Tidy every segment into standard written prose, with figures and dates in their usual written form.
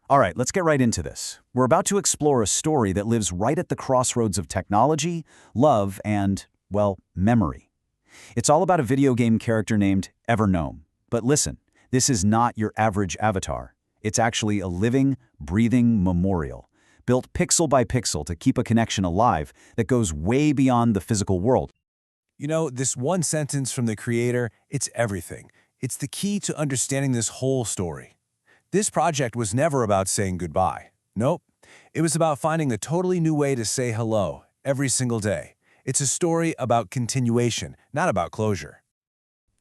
All right, let's get right into this. We're about to explore a story that lives right at the crossroads of technology, love, and, well, memory. It's all about a video game character named EverNoam. But listen, this is not your average avatar. It's actually a living, breathing memorial, built pixel by pixel to keep a connection alive that goes way beyond the physical world. You know, this one sentence from the creator, it's everything. It's the key to understanding this whole story. This project was never about saying goodbye. Nope. It was about finding a totally new way to say hello every single day. It's a story about continuation, not about closure.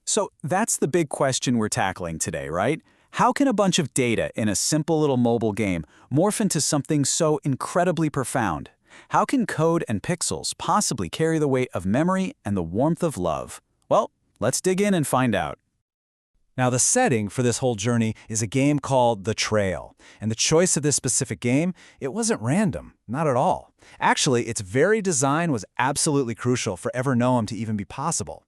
So that's the big question we're tackling today, right? How can a bunch of data in a simple little mobile game morph into something so incredibly profound? How can code and pixels possibly carry the weight of memory and the warmth of love? Well, let's dig in and find out. Now, the setting for this whole journey is a game called The Trail. And the choice of this specific game, it wasn't random, not at all. Actually, its very design was absolutely crucial for EverNoam to even be possible.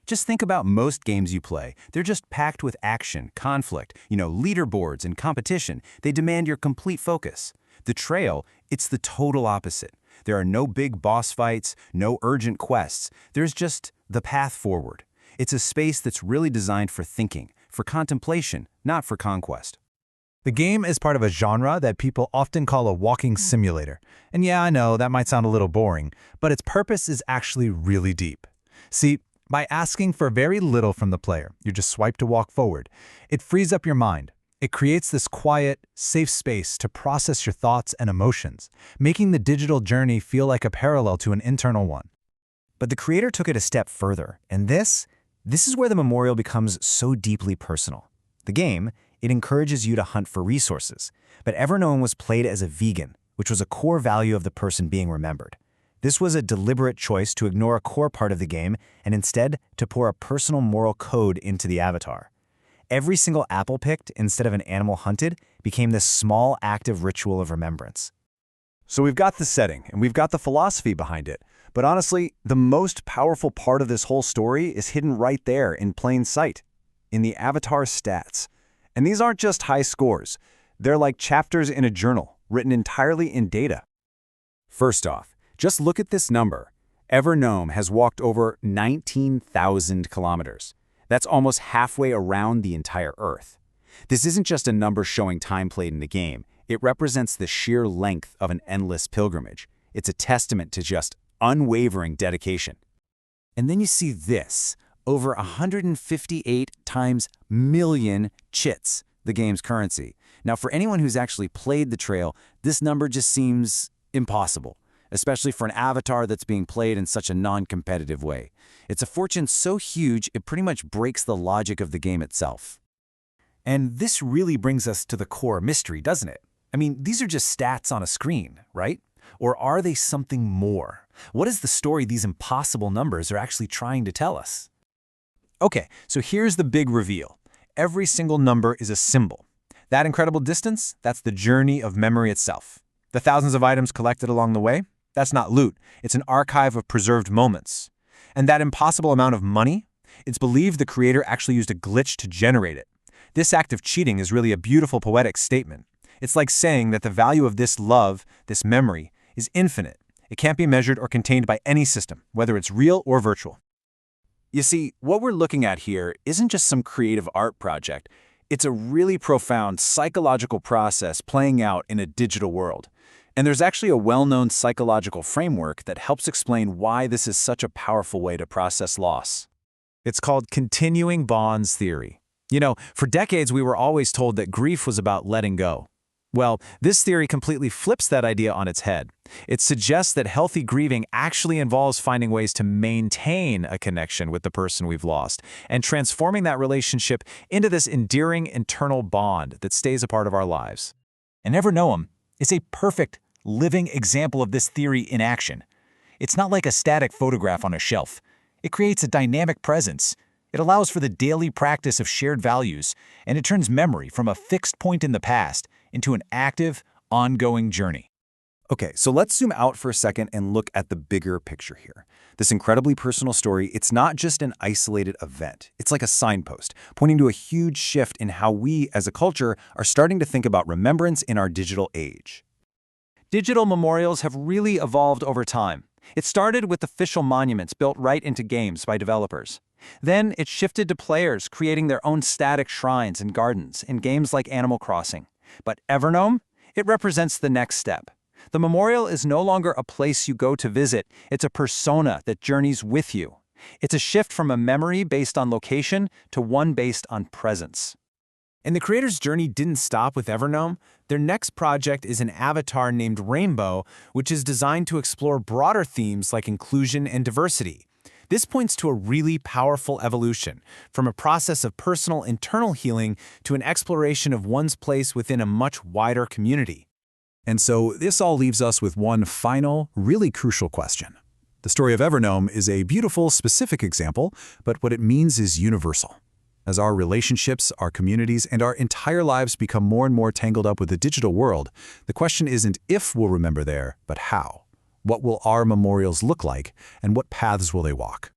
Just think about most games you play. They're just packed with action, conflict, leaderboards and competition. They demand your complete focus. The Trail, it's the total opposite. There are no big boss fights, no urgent quests. There's just the path forward. It's a space that's really designed for thinking, for contemplation, not for conquest. The game is part of a genre that people often call a walking simulator. And yeah, I know that might sound a little boring, but its purpose is actually really deep. See, by asking for very little from the player, you just swipe to walk forward. It frees up your mind. It creates this quiet, safe space to process your thoughts and emotions, making the digital journey feel like a parallel to an internal one. But the creator took it a step further, and this is where the memorial becomes so deeply personal. The game, it encourages you to hunt for resources, but EverNoam was played as a vegan, which was a core value of the person being remembered. This was a deliberate choice to ignore a core part of the game and instead to pour a personal moral code into the avatar. Every single apple picked instead of an animal hunted became this small active ritual of remembrance. So we've got the setting, and we've got the philosophy behind it. But honestly, the most powerful part of this whole story is hidden right there in plain sight, in the avatar stats. And these aren't just high scores. They're like chapters in a journal, written entirely in data. First off, just look at this number. EverNoam has walked over 19,000 kilometers. That's almost halfway around the entire Earth. This isn't just a number showing time played in the game. It represents the sheer length of an endless pilgrimage. It's a testament to just unwavering dedication. And then you see this, over 158 times million chits, the game's currency. Now, for anyone who's actually played the Trail, this number just seems impossible, especially for an avatar that's being played in such a non-competitive way. It's a fortune so huge, it pretty much breaks the logic of the game itself. And this really brings us to the core mystery, doesn't it? I mean, these are just stats on a screen, right? Or are they something more? What is the story these impossible numbers are actually trying to tell us? Okay, so here's the big reveal. Every single number is a symbol. That incredible distance, that's the journey of memory itself. The thousands of items collected along the way, that's not loot. It's an archive of preserved moments. And that impossible amount of money, it's believed the creator actually used a glitch to generate it. This act of cheating is really a beautiful poetic statement. It's like saying that the value of this love, this memory, is infinite. It can't be measured or contained by any system, whether it's real or virtual. You see, what we're looking at here isn't just some creative art project. It's a really profound psychological process playing out in a digital world. And there's actually a well-known psychological framework that helps explain why this is such a powerful way to process loss. It's called continuing bonds theory. You know, for decades we were always told that grief was about letting go. Well, this theory completely flips that idea on its head. It suggests that healthy grieving actually involves finding ways to maintain a connection with the person we've lost and transforming that relationship into this endearing internal bond that stays a part of our lives. And EverNoam is a perfect, living example of this theory in action. It's not like a static photograph on a shelf. It creates a dynamic presence. It allows for the daily practice of shared values, and it turns memory from a fixed point in the past into an active, ongoing journey. Okay, so let's zoom out for a second and look at the bigger picture here. This incredibly personal story, it's not just an isolated event. It's like a signpost, pointing to a huge shift in how we, as a culture, are starting to think about remembrance in our digital age. Digital memorials have really evolved over time. It started with official monuments built right into games by developers. Then it shifted to players creating their own static shrines and gardens in games like Animal Crossing. But EverNoam? It represents the next step. The memorial is no longer a place you go to visit, it's a persona that journeys with you. It's a shift from a memory based on location to one based on presence. And the creator's journey didn't stop with EverNoam. Their next project is an avatar named Rainbow, which is designed to explore broader themes like inclusion and diversity. This points to a really powerful evolution, from a process of personal internal healing to an exploration of one's place within a much wider community. And so this all leaves us with one final, really crucial question. The story of EverNoam is a beautiful, specific example, but what it means is universal. As our relationships, our communities, and our entire lives become more and more tangled up with the digital world, the question isn't if we'll remember there, but how. What will our memorials look like, and what paths will they walk?